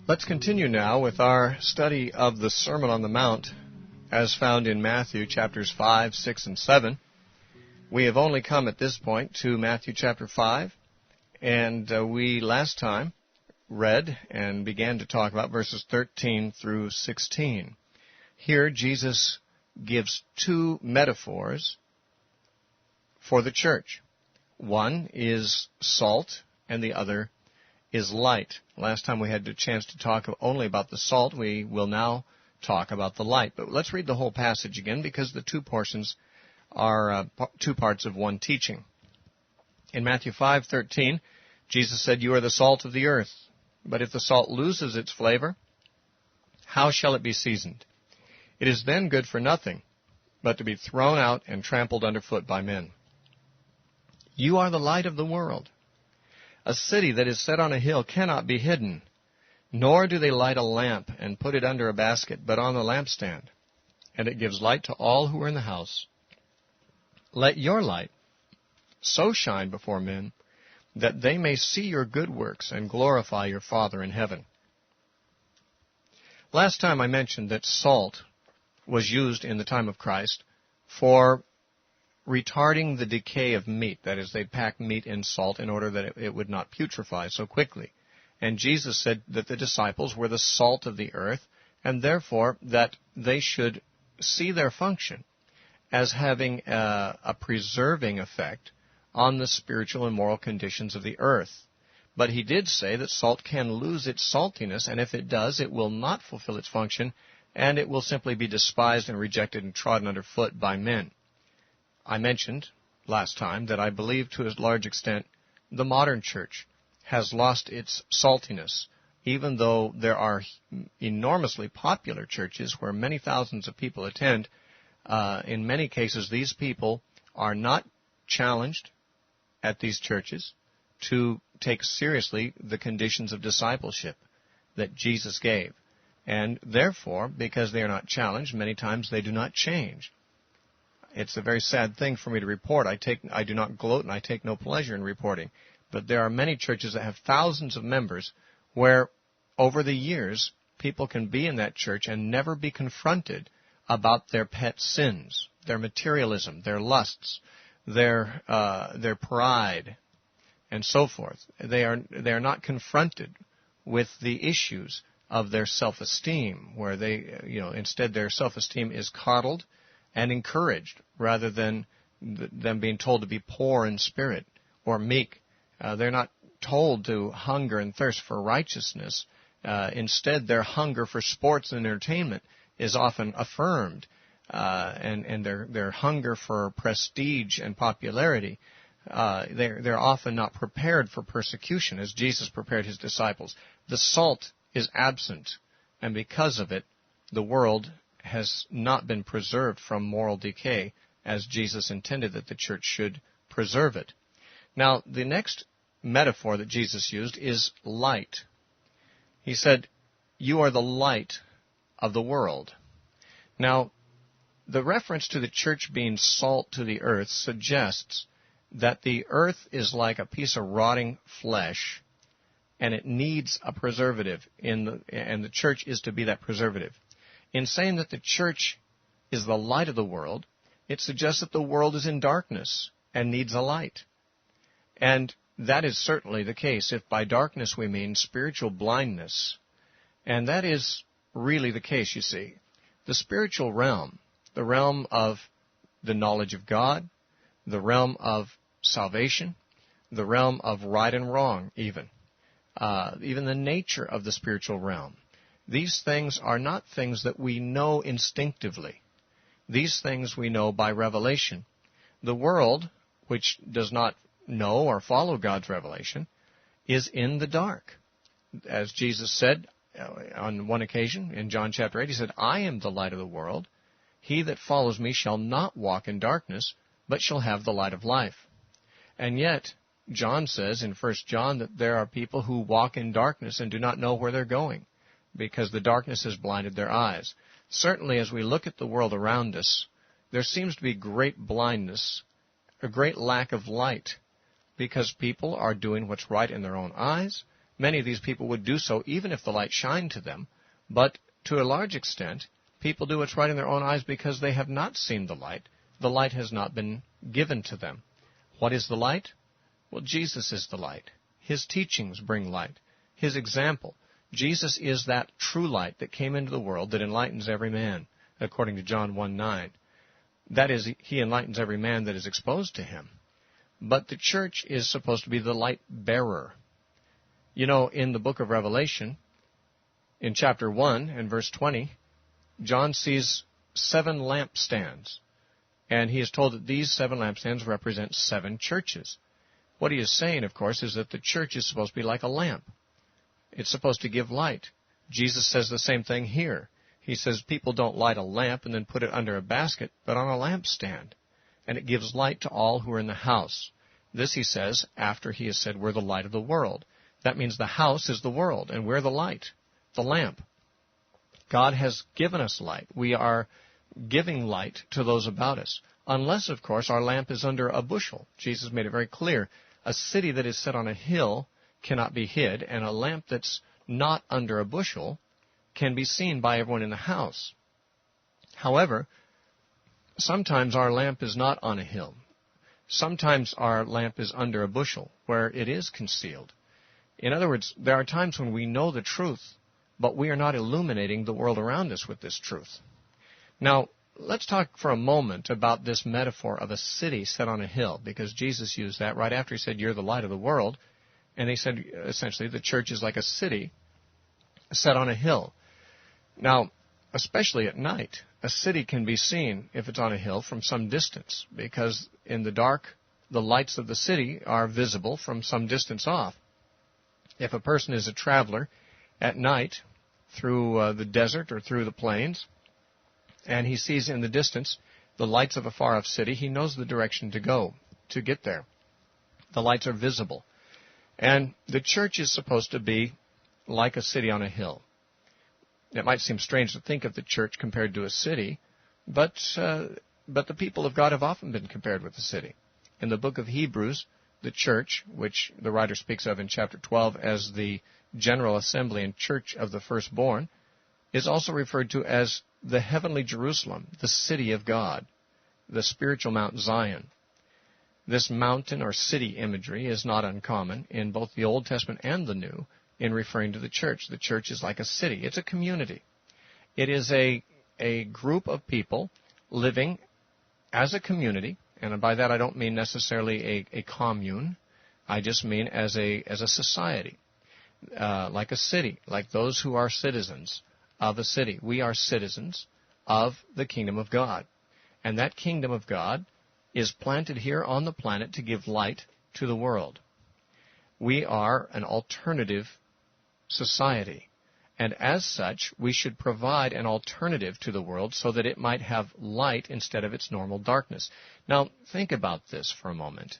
Let's continue now with our study of the Sermon on the Mount as found in Matthew chapters 5, 6, and 7. We have only come at this point to Matthew chapter 5, and we last time read and began to talk about verses 13 through 16. Here Jesus gives two metaphors for the church. One is salt and the other is light. Last time we had the chance to talk only about the salt. We will now talk about the light. But let's read the whole passage again because the two portions are two parts of one teaching. In Matthew 5:13, Jesus said, "You are the salt of the earth. But if the salt loses its flavor, how shall it be seasoned? It is then good for nothing, but to be thrown out and trampled underfoot by men. You are the light of the world. A city that is set on a hill cannot be hidden, nor do they light a lamp and put it under a basket, but on the lampstand, and it gives light to all who are in the house. Let your light so shine before men that they may see your good works and glorify your Father in heaven." Last time I mentioned that salt was used in the time of Christ for retarding the decay of meat. That is, they packed meat in salt in order that it would not putrefy so quickly. And Jesus said that the disciples were the salt of the earth, and therefore that they should see their function as having a preserving effect on the spiritual and moral conditions of the earth. But he did say that salt can lose its saltiness, and if it does, it will not fulfill its function, and it will simply be despised and rejected and trodden underfoot by men. I mentioned last time that I believe to a large extent the modern church has lost its saltiness, even though there are enormously popular churches where many thousands of people attend. In many cases, these people are not challenged at these churches to take seriously the conditions of discipleship that Jesus gave. And therefore, because they are not challenged, many times they do not change. It's a very sad thing for me to report. I do not gloat and I take no pleasure in reporting. But there are many churches that have thousands of members where over the years people can be in that church and never be confronted about their pet sins, their materialism, their lusts, their pride, and so forth. They are not confronted with the issues of their self-esteem, where instead their self-esteem is coddled and encouraged rather than them being told to be poor in spirit or meek. They're not told to hunger and thirst for righteousness. Instead, their hunger for sports and entertainment is often affirmed, and their hunger for prestige and popularity, they're often not prepared for persecution as Jesus prepared his disciples. The salt is absent, and because of it, the world has not been preserved from moral decay as Jesus intended that the church should preserve it. Now, the next metaphor that Jesus used is light. He said, "You are the light of the world." Now, the reference to the church being salt to the earth suggests that the earth is like a piece of rotting flesh, and it needs a preservative, and the church is to be that preservative. In saying that the church is the light of the world, it suggests that the world is in darkness and needs a light. And that is certainly the case if by darkness we mean spiritual blindness. And that is really the case, you see. The spiritual realm, the realm of the knowledge of God, the realm of salvation, the realm of right and wrong even the nature of the spiritual realm. These things are not things that we know instinctively. These things we know by revelation. The world, which does not know or follow God's revelation, is in the dark. As Jesus said on one occasion in John chapter 8, he said, "I am the light of the world. He that follows me shall not walk in darkness, but shall have the light of life." And yet, John says in 1 John that there are people who walk in darkness and do not know where they're going, because the darkness has blinded their eyes. Certainly, as we look at the world around us, there seems to be great blindness, a great lack of light, because people are doing what's right in their own eyes. many of these people would do so even if the light shined to them. But to a large extent, people do what's right in their own eyes because they have not seen the light. The light has not been given to them. What is the light? Well, Jesus is the light. His teachings bring light. His example. Jesus is that true light that came into the world that enlightens every man, according to John 1:9. That is, he enlightens every man that is exposed to him. But the church is supposed to be the light bearer. You know, in the book of Revelation, in chapter 1 and verse 20, John sees 7 lampstands. And he is told that these 7 lampstands represent 7 churches. What he is saying, of course, is that the church is supposed to be like a lamp. It's supposed to give light. Jesus says the same thing here. He says people don't light a lamp and then put it under a basket, but on a lampstand. And it gives light to all who are in the house. This, he says, after he has said, we're the light of the world. That means the house is the world, and we're the light, the lamp. God has given us light. We are giving light to those about us. Unless, of course, our lamp is under a bushel. Jesus made it very clear. A city that is set on a hill cannot be hid, and a lamp that's not under a bushel can be seen by everyone in the house. However, sometimes our lamp is not on a hill. Sometimes our lamp is under a bushel, where it is concealed. In other words, there are times when we know the truth, but we are not illuminating the world around us with this truth. Now, let's talk for a moment about this metaphor of a city set on a hill, because Jesus used that right after he said, you're the light of the world. And he said, essentially, the church is like a city set on a hill. Now, especially at night, a city can be seen, if it's on a hill, from some distance, because in the dark, the lights of the city are visible from some distance off. If a person is a traveler at night through the desert or through the plains, and he sees in the distance the lights of a far-off city, he knows the direction to go to get there. The lights are visible. And the church is supposed to be like a city on a hill. It might seem strange to think of the church compared to a city, but the people of God have often been compared with the city. In the book of Hebrews, the church, which the writer speaks of in chapter 12 as the general assembly and church of the firstborn, is also referred to as the heavenly Jerusalem, the city of God, the spiritual Mount Zion. This mountain or city imagery is not uncommon in both the Old Testament and the New in referring to the church. The church is like a city. It's a community. It is a group of people living as a community, and by that I don't mean necessarily a commune. I just mean as a society, like a city, like those who are citizens of a city. We are citizens of the kingdom of God, and that kingdom of God is planted here on the planet to give light to the world. We are an alternative society, and as such, we should provide an alternative to the world so that it might have light instead of its normal darkness. Now, think about this for a moment.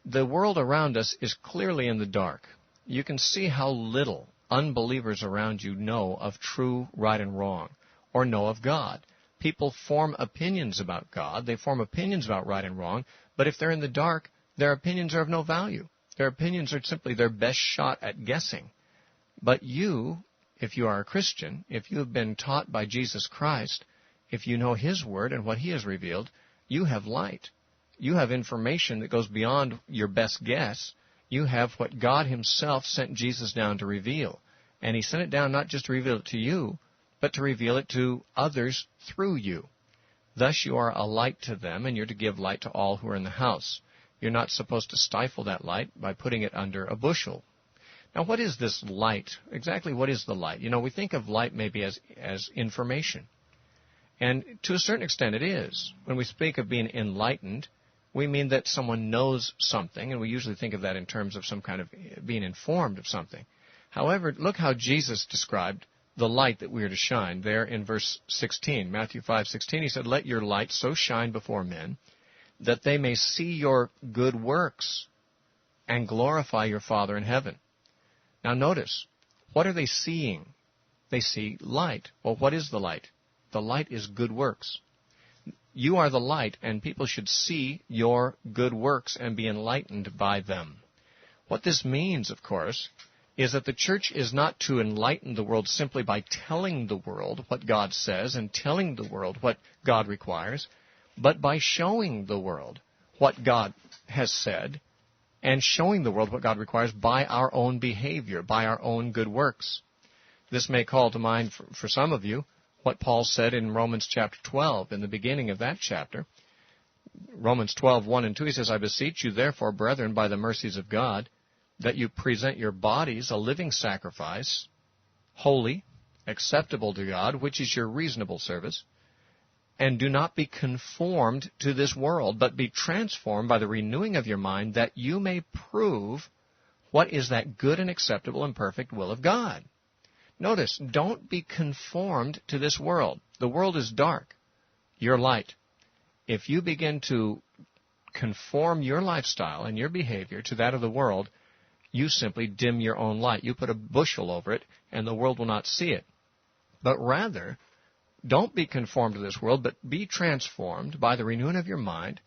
The world around us is clearly in the dark. You can see how little unbelievers around you know of true right and wrong, or know of God. People form opinions about God. They form opinions about right and wrong. But if they're in the dark, their opinions are of no value. Their opinions are simply their best shot at guessing. But you, if you are a Christian, if you have been taught by Jesus Christ, if you know His Word and what He has revealed, you have light. You have information that goes beyond your best guess. You have what God Himself sent Jesus down to reveal. And He sent it down not just to reveal it to you, but to reveal it to others through you. Thus you are a light to them, and you're to give light to all who are in the house. You're not supposed to stifle that light by putting it under a bushel. Now, what is this light? Exactly what is the light? You know, we think of light maybe as information. And to a certain extent it is. When we speak of being enlightened, we mean that someone knows something, and we usually think of that in terms of some kind of being informed of something. However, look how Jesus described the light that we are to shine there in verse 16. Matthew 5:16, He said, "Let your light so shine before men that they may see your good works and glorify your Father in heaven." Now notice, what are they seeing? They see light. Well, what is the light? The light is good works. You are the light, and people should see your good works and be enlightened by them. What this means, of course, is that the church is not to enlighten the world simply by telling the world what God says and telling the world what God requires, but by showing the world what God has said and showing the world what God requires by our own behavior, by our own good works. This may call to mind for some of you what Paul said in Romans chapter 12, in the beginning of that chapter. Romans 12, 1 and 2, he says, I beseech you therefore, brethren, by the mercies of God, that you present your bodies a living sacrifice, holy, acceptable to God, which is your reasonable service, and do not be conformed to this world, but be transformed by the renewing of your mind, that you may prove what is that good and acceptable and perfect will of God. Notice, don't be conformed to this world. The world is dark. You're light. If you begin to conform your lifestyle and your behavior to that of the world, you simply dim your own light. You put a bushel over it, and the world will not see it. But rather, don't be conformed to this world, but be transformed by the renewing of your mind.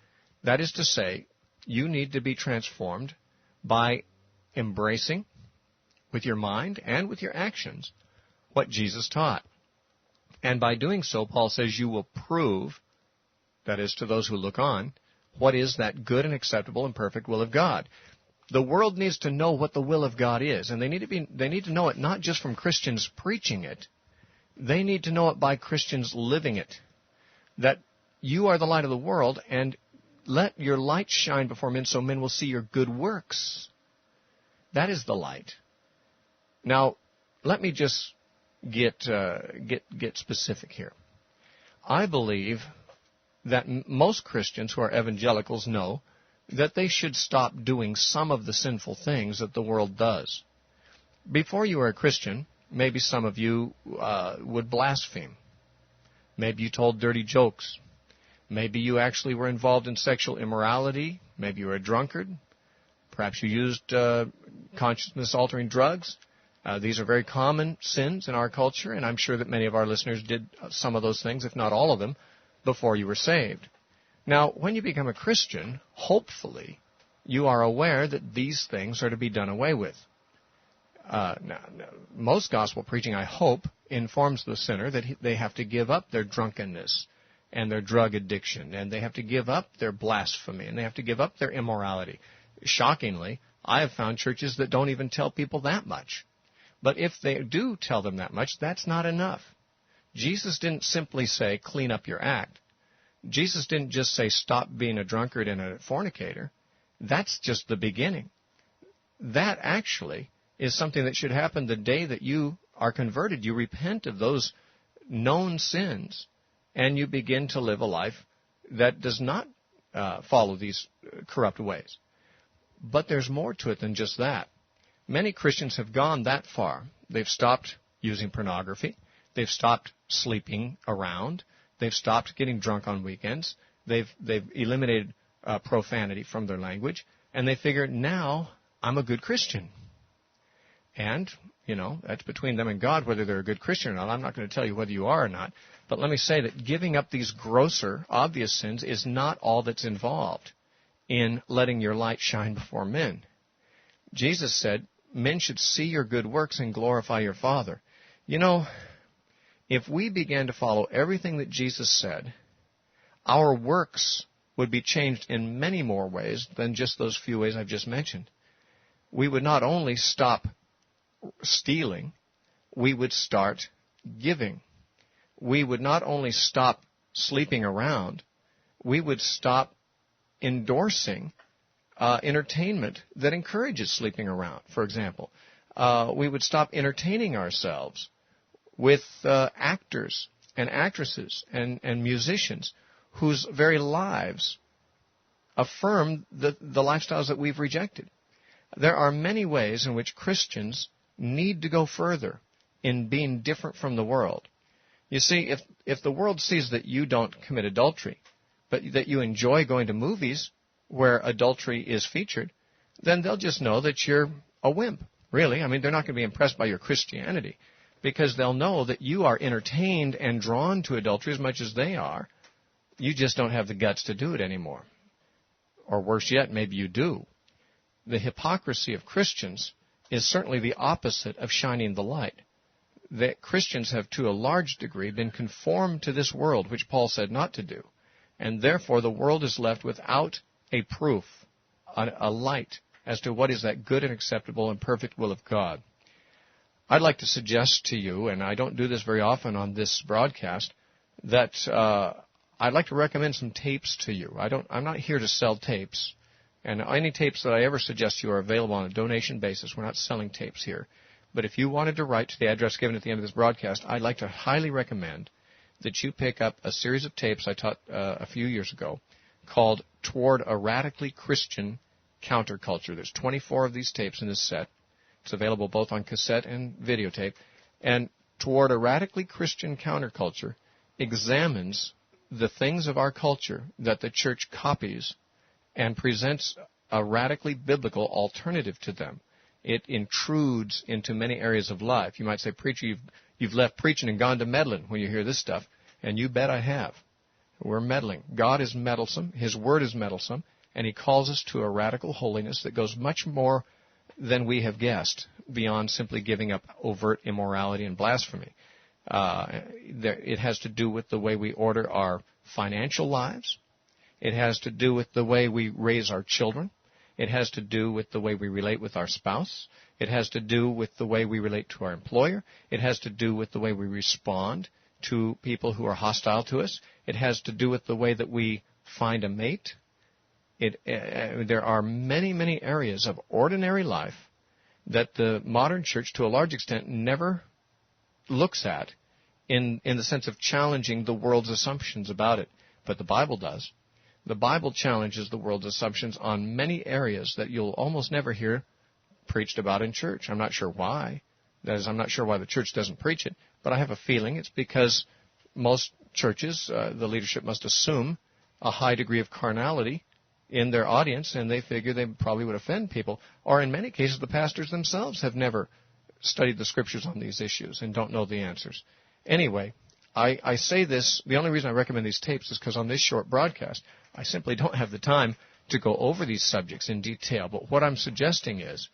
That is to say, you need to be transformed by embracing with your mind and with your actions what Jesus taught. And by doing so, Paul says, you will prove, that is, to those who look on, what is that good and acceptable and perfect will of God. The world needs to know what the will of God is, and they need to know it not just from Christians preaching it. They need to know it by Christians living it. That you are the light of the world, and let your light shine before men so men will see your good works. That is the light. Now, let me just get specific here. I believe that most Christians who are evangelicals know that they should stop doing some of the sinful things that the world does. Before you were a Christian, maybe some of you would blaspheme. Maybe you told dirty jokes. Maybe you actually were involved in sexual immorality. Maybe you were a drunkard. Perhaps you used consciousness-altering drugs. These are very common sins in our culture, and I'm sure that many of our listeners did some of those things, if not all of them, before you were saved. Now, when you become a Christian, hopefully, you are aware that these things are to be done away with. Now, most gospel preaching, I hope, informs the sinner that they have to give up their drunkenness and their drug addiction, and they have to give up their blasphemy, and they have to give up their immorality. Shockingly, I have found churches that don't even tell people that much. But if they do tell them that much, that's not enough. Jesus didn't simply say, clean up your act. Jesus didn't just say, stop being a drunkard and a fornicator. That's just the beginning. That actually is something that should happen the day that you are converted. You repent of those known sins, and you begin to live a life that does not follow these corrupt ways. But there's more to it than just that. Many Christians have gone that far. They've stopped using pornography. They've stopped sleeping around. They've stopped getting drunk on weekends. They've eliminated profanity from their language. And they figure, now I'm a good Christian. And, that's between them and God whether they're a good Christian or not. I'm not going to tell you whether you are or not. But let me say that giving up these grosser, obvious sins is not all that's involved in letting your light shine before men. Jesus said, men should see your good works and glorify your Father. If we began to follow everything that Jesus said, our works would be changed in many more ways than just those few ways I've just mentioned. We would not only stop stealing, we would start giving. We would not only stop sleeping around, we would stop endorsing entertainment that encourages sleeping around, for example. We would stop entertaining ourselves with actors and actresses and musicians whose very lives affirm the lifestyles that we've rejected. There are many ways in which Christians need to go further in being different from the world. You see, if the world sees that you don't commit adultery, but that you enjoy going to movies where adultery is featured, then they'll just know that you're a wimp, really. I mean, they're not going to be impressed by your Christianity because they'll know that you are entertained and drawn to adultery as much as they are. You just don't have the guts to do it anymore. Or worse yet, maybe you do. the hypocrisy of Christians is certainly the opposite of shining the light. That Christians have, to a large degree, been conformed to this world, which Paul said not to do. And therefore, the world is left without a proof, a light, as to what is that good and acceptable and perfect will of God. I'd like to suggest to you, and I don't do this very often on this broadcast, that I'd like to recommend some tapes to you. I'm not here to sell tapes, and any tapes that I ever suggest to you are available on a donation basis. We're not selling tapes here. But if you wanted to write to the address given at the end of this broadcast, I'd like to highly recommend that you pick up a series of tapes I taught a few years ago called Toward a Radically Christian Counterculture. There's 24 of these tapes in this set. It's available both on cassette and videotape. And Toward a Radically Christian Counterculture examines the things of our culture that the church copies and presents a radically biblical alternative to them. It intrudes into many areas of life. You might say, preacher, you've left preaching and gone to meddling when you hear this stuff. And you bet I have. We're meddling. God is meddlesome. His Word is meddlesome. And He calls us to a radical holiness that goes much more than we have guessed, beyond simply giving up overt immorality and blasphemy. It has to do with the way we order our financial lives. It has to do with the way we raise our children. It has to do with the way we relate with our spouse. It has to do with the way we relate to our employer. It has to do with the way we respond to people who are hostile to us. It has to do with the way that we find a mate. There are many, many areas of ordinary life that the modern church, to a large extent, never looks at in the sense of challenging the world's assumptions about it. But the Bible does. The Bible challenges the world's assumptions on many areas that you'll almost never hear preached about in church. I'm not sure why. That is, I'm not sure why the church doesn't preach it, but I have a feeling it's because most churches, the leadership must assume a high degree of carnality in their audience, and they figure they probably would offend people. Or in many cases, the pastors themselves have never studied the Scriptures on these issues and don't know the answers. Anyway, I say this, the only reason I recommend these tapes is because on this short broadcast, I simply don't have the time to go over these subjects in detail. But what I'm suggesting is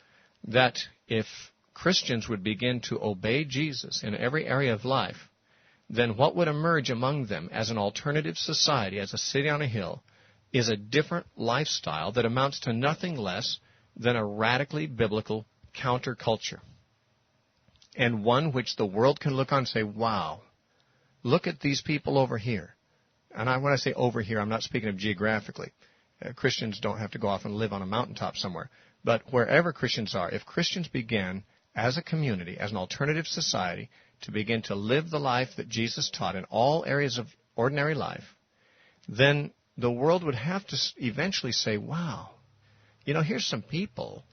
that if Christians would begin to obey Jesus in every area of life, then what would emerge among them as an alternative society, as a city on a hill, is a different lifestyle that amounts to nothing less than a radically biblical counterculture. And one which the world can look on and say, wow, look at these people over here. And when I say over here, I'm not speaking of geographically. Christians don't have to go off and live on a mountaintop somewhere. But wherever Christians are, if Christians began as a community, as an alternative society, to begin to live the life that Jesus taught in all areas of ordinary life, then the world would have to eventually say, wow, here's some people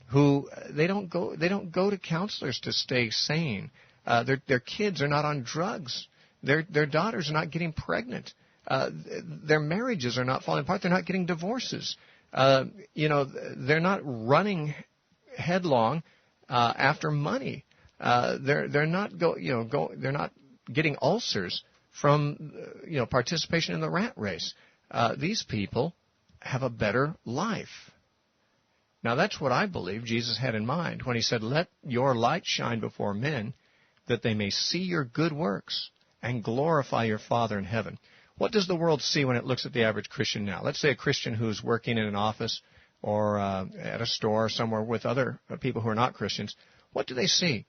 who they don't go to counselors to stay sane. Their kids are not on drugs. Their daughters are not getting pregnant. Their marriages are not falling apart. They're not getting divorces. They're not running headlong after money. They're not they're not getting ulcers from participation in the rat race. These people have a better life. Now that's what I believe Jesus had in mind when He said, "Let your light shine before men, that they may see your good works and glorify your Father in heaven." What does the world see when it looks at the average Christian now? Let's say a Christian who's working in an office or at a store somewhere with other people who are not Christians. What do they see?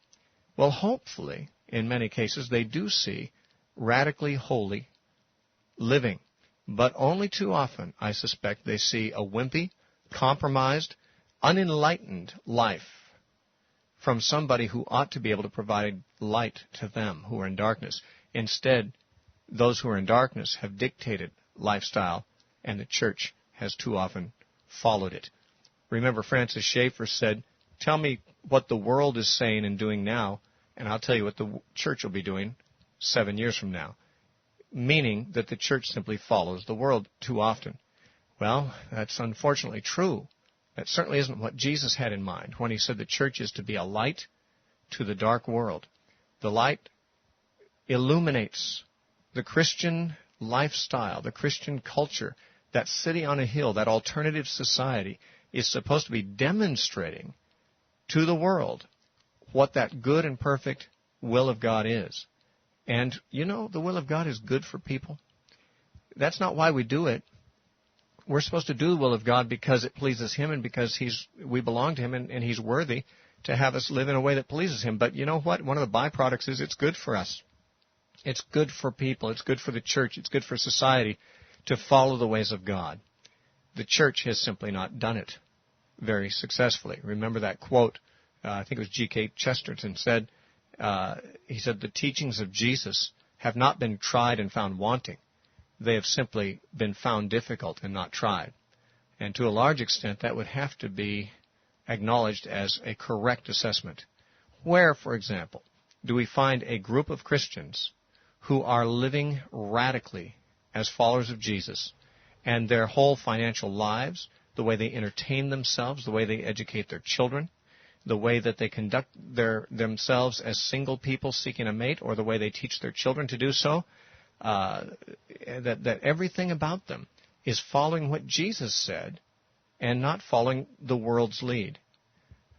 Well, hopefully, in many cases, they do see radically holy living. But only too often, I suspect, they see a wimpy, compromised, unenlightened life from somebody who ought to be able to provide light to them who are in darkness. Instead, those who are in darkness have dictated lifestyle, and the church has too often followed it. Remember, Francis Schaeffer said, "Tell me what the world is saying and doing now, and I'll tell you what the church will be doing 7 years from now." Meaning that the church simply follows the world too often. Well, that's unfortunately true. That certainly isn't what Jesus had in mind when He said the church is to be a light to the dark world. The light illuminates the Christian lifestyle, the Christian culture, that city on a hill, that alternative society. is supposed to be demonstrating to the world what that good and perfect will of God is. And, you know, the will of God is good for people. That's not why we do it. We're supposed to do the will of God because it pleases Him and because we belong to Him and He's worthy to have us live in a way that pleases Him. But you know what? One of the byproducts is it's good for us. It's good for people. It's good for the church. It's good for society to follow the ways of God. The church has simply not done it very successfully. Remember that quote, I think it was G.K. Chesterton said, he said, "The teachings of Jesus have not been tried and found wanting. They have simply been found difficult and not tried." And to a large extent, that would have to be acknowledged as a correct assessment. Where, for example, do we find a group of Christians who are living radically as followers of Jesus, and their whole financial lives, the way they entertain themselves, the way they educate their children, the way that they conduct themselves as single people seeking a mate, or the way they teach their children to do so, that everything about them is following what Jesus said and not following the world's lead?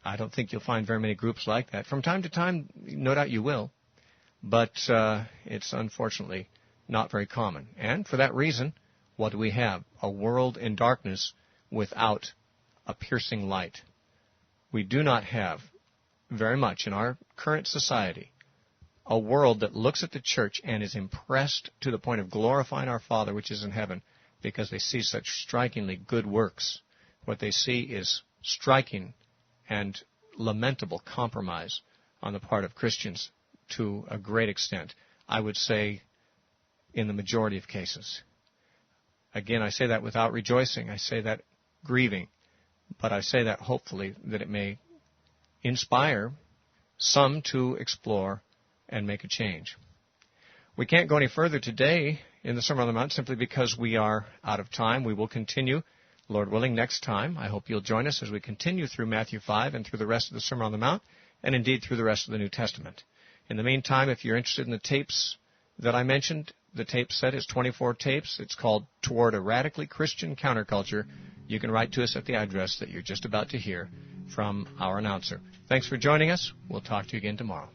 I don't think you'll find very many groups like that. From time to time, no doubt you will, but it's unfortunately not very common. And for that reason, what do we have? A world in darkness without a piercing light. We do not have very much in our current society a world that looks at the church and is impressed to the point of glorifying our Father which is in heaven because they see such strikingly good works. What they see is striking and lamentable compromise on the part of Christians to a great extent. I would say in the majority of cases. Again, I say that without rejoicing. I say that grieving. But I say that hopefully that it may inspire some to explore and make a change. We can't go any further today in the Sermon on the Mount simply because we are out of time. We will continue, Lord willing, next time. I hope you'll join us as we continue through Matthew 5 and through the rest of the Sermon on the Mount, and indeed through the rest of the New Testament. In the meantime, if you're interested in the tapes that I mentioned, the tape set is 24 tapes. It's called Toward a Radically Christian Counterculture. You can write to us at the address that you're just about to hear from our announcer. Thanks for joining us. We'll talk to you again tomorrow.